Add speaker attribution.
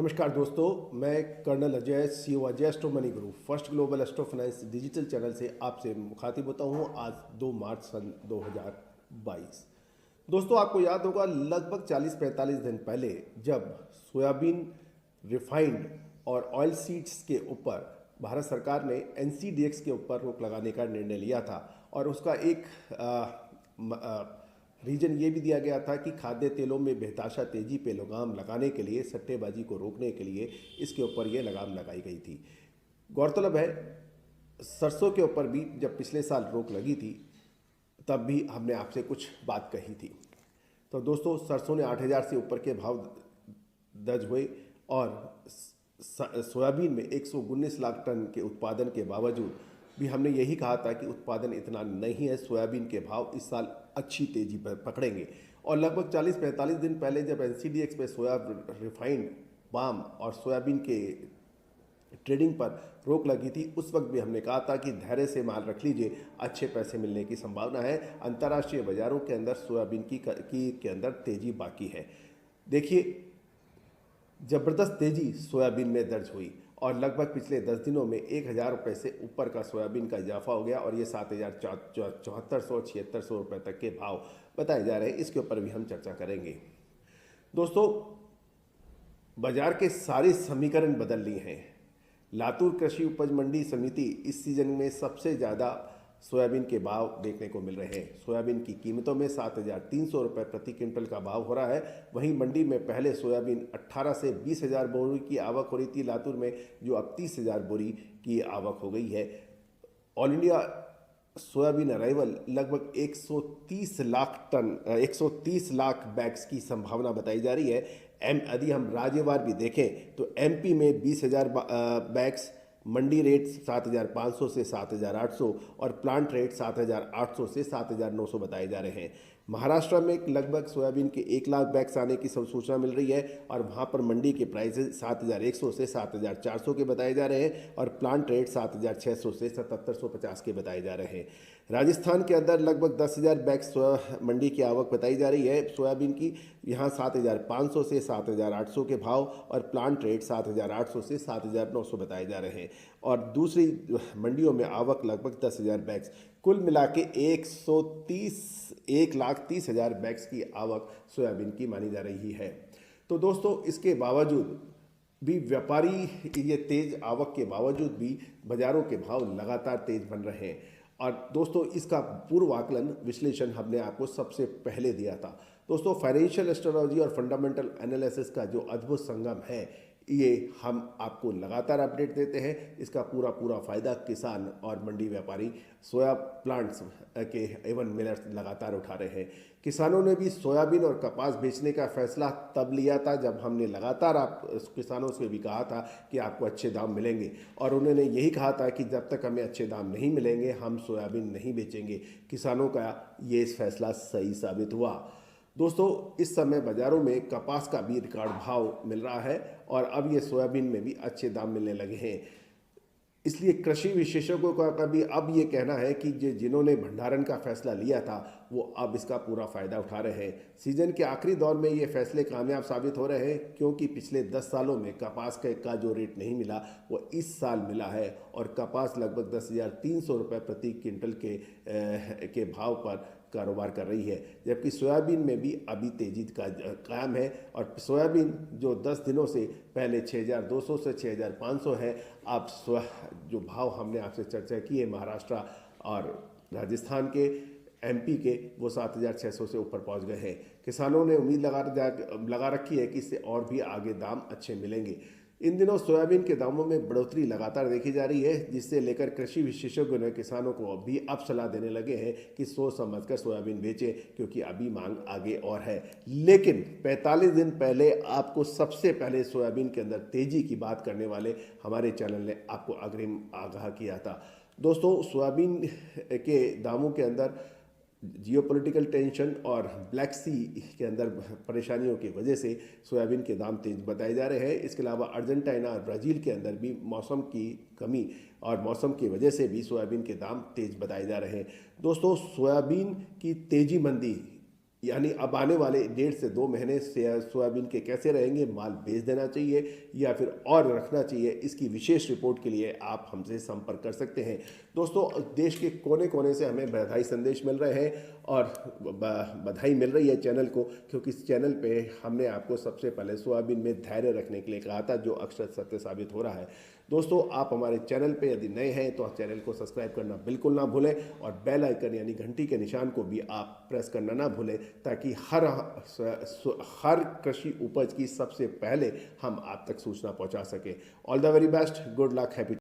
Speaker 1: नमस्कार दोस्तों, मैं colonel Ajay, CEO Ajay astro money group first global astro finance digital channel से आपसे मुखातिब होता हूँ। आज 2 मार्च सन 2022। दोस्तों, आपको याद होगा लगभग 40-45 दिन पहले जब सोयाबीन, रिफाइंड और ऑयल सीड्स के ऊपर भारत सरकार ने एनसीडीएक्स के ऊपर रोक लगाने का निर्णय लिया था और उसका एक रीजन ये भी दिया गया था कि खाद्य तेलों में बेतहाशा तेजी पे लगाम लगाने के लिए, सट्टेबाजी को रोकने के लिए इसके ऊपर ये लगाम लगाई गई थी। गौरतलब है, सरसों के ऊपर भी जब पिछले साल रोक लगी थी तब भी हमने आपसे कुछ बात कही थी। तो दोस्तों, सरसों ने 8,000 से ऊपर के भाव दर्ज हुए और सोयाबीन में 119 लाख टन के उत्पादन के बावजूद भी हमने यही कहा था कि उत्पादन इतना नहीं है, सोयाबीन के भाव इस साल अच्छी तेजी पर पकड़ेंगे। और लगभग 40-45 दिन पहले जब एनसीडीएक्स पे सोया, रिफाइंड, पाम और सोयाबीन के ट्रेडिंग पर रोक लगी थी, उस वक्त भी हमने कहा था कि धैर्य से माल रख लीजिए, अच्छे पैसे मिलने की संभावना है। अंतर्राष्ट्रीय बाजारों के अंदर सोयाबीन के अंदर तेजी बाकी है। देखिए, ज़बरदस्त तेजी सोयाबीन में दर्ज हुई और लगभग पिछले 10 दिनों में 1,000 रुपये से ऊपर का सोयाबीन का इजाफा हो गया और ये 7,400-7,600 रुपये तक के भाव बताए जा रहे हैं। इसके ऊपर भी हम चर्चा करेंगे। दोस्तों, बाजार के सारे समीकरण बदल लिए हैं। लातूर कृषि उपज मंडी समिति इस सीजन में सबसे ज़्यादा सोयाबीन के भाव देखने को मिल रहे हैं। सोयाबीन की कीमतों में 7,300 रुपये प्रति क्विंटल का भाव हो रहा है। वहीं मंडी में पहले सोयाबीन 18 से 20,000 बोरी की आवक हो रही थी लातूर में, जो अब 30,000 बोरी की आवक हो गई है। ऑल इंडिया सोयाबीन अराइवल लगभग 130 लाख टन 130 लाख बैग्स की संभावना बताई जा रही है। यदि हम राज्यवार भी देखें तो एमपी में 20,000 बैग्स, मंडी रेट 7,500 से 7,800 और प्लांट रेट 7,800 से 7,900 बताए जा रहे हैं। महाराष्ट्र में लगभग सोयाबीन के 1 लाख बैग्स आने की सूचना मिल रही है और वहाँ पर मंडी के प्राइसेस 7,100 से 7,400 के बताए जा रहे हैं और प्लांट रेट 7,600 से 7,750 के बताए जा रहे हैं। राजस्थान के अंदर लगभग 10,000 बैग्स मंडी की आवक बताई जा रही है सोयाबीन की। यहाँ 7,500 से 7,800 के भाव और प्लांट रेट 7,800 से 7,900 बताए जा रहे हैं और दूसरी मंडियों में आवक लगभग 10,000 बैग्स। कुल मिला के 1,30,000 बैग्स की आवक सोयाबीन की मानी जा रही है। तो दोस्तों, इसके बावजूद भी व्यापारी ये तेज आवक के बावजूद भी बाजारों के भाव लगातार तेज बन रहे हैं। और दोस्तों, इसका पूर्व आकलन विश्लेषण हमने आपको सबसे पहले दिया था। दोस्तों, फाइनेंशियल एस्ट्रोलॉजी और फंडामेंटल एनालिसिस का जो अद्भुत संगम है, ये हम आपको लगातार अपडेट देते हैं। इसका पूरा फ़ायदा किसान और मंडी व्यापारी, सोया प्लांट्स के एवन मिलर्स लगातार उठा रहे हैं। किसानों ने भी सोयाबीन और कपास बेचने का फैसला तब लिया था जब हमने लगातार किसानों से भी कहा था कि आपको अच्छे दाम मिलेंगे और उन्होंने यही कहा था कि जब तक हमें अच्छे दाम नहीं मिलेंगे हम सोयाबीन नहीं बेचेंगे। किसानों का ये फैसला सही साबित हुआ। दोस्तों, इस समय बाज़ारों में कपास का भी रिकॉर्ड भाव मिल रहा है और अब ये सोयाबीन में भी अच्छे दाम मिलने लगे हैं। इसलिए कृषि विशेषज्ञों का भी अब ये कहना है कि जिन्होंने भंडारण का फैसला लिया था वो अब इसका पूरा फ़ायदा उठा रहे हैं। सीजन के आखिरी दौर में ये फैसले कामयाब साबित हो रहे हैं क्योंकि पिछले 10 सालों में कपास का जो रेट नहीं मिला वो इस साल मिला है और कपास लगभग 10,300 रुपये प्रति क्विंटल के भाव पर कारोबार कर रही है, जबकि सोयाबीन में भी अभी तेजी का कायम है और सोयाबीन जो 10 दिनों से पहले 6,200 से 6,500 है, अब जो भाव हमने आपसे चर्चा की है महाराष्ट्र और राजस्थान के, एमपी के, वो 7,600 से ऊपर पहुंच गए हैं। किसानों ने उम्मीद लगा रखी है कि इससे और भी आगे दाम अच्छे मिलेंगे। इन दिनों सोयाबीन के दामों में बढ़ोतरी लगातार देखी जा रही है, जिससे लेकर कृषि विशेषज्ञों ने किसानों को भी अब सलाह देने लगे हैं कि सोच समझकर सोयाबीन बेचें क्योंकि अभी मांग आगे और है। लेकिन 45 दिन पहले आपको सबसे पहले सोयाबीन के अंदर तेजी की बात करने वाले हमारे चैनल ने आपको अग्रिम आगाह किया था। दोस्तों, सोयाबीन के दामों के अंदर जियोपॉलिटिकल टेंशन और ब्लैक सी के अंदर परेशानियों की वजह से सोयाबीन के दाम तेज बताए जा रहे हैं। इसके अलावा अर्जेंटीना और ब्राज़ील के अंदर भी मौसम की कमी और मौसम की वजह से भी सोयाबीन के दाम तेज बताए जा रहे हैं। दोस्तों, सोयाबीन की तेजी मंदी यानी अब आने वाले 1.5 से 2 महीने से सोयाबीन के कैसे रहेंगे, माल बेच देना चाहिए या फिर और रखना चाहिए, इसकी विशेष रिपोर्ट के लिए आप हमसे संपर्क कर सकते हैं। दोस्तों, देश के कोने कोने से हमें बधाई संदेश मिल रहे हैं और बधाई मिल रही है चैनल को, क्योंकि इस चैनल पे हमने आपको सबसे पहले सोयाबीन में धैर्य रखने के लिए कहा था, जो अक्षर सत्य साबित हो रहा है। दोस्तों, आप हमारे चैनल पे यदि नए हैं तो चैनल को सब्सक्राइब करना बिल्कुल ना भूलें और बेल आइकन यानी घंटी के निशान को भी आप प्रेस करना ना भूलें, ताकि हर कृषि उपज की सबसे पहले हम आप तक सूचना पहुंचा सकें। All the very best, good luck, happy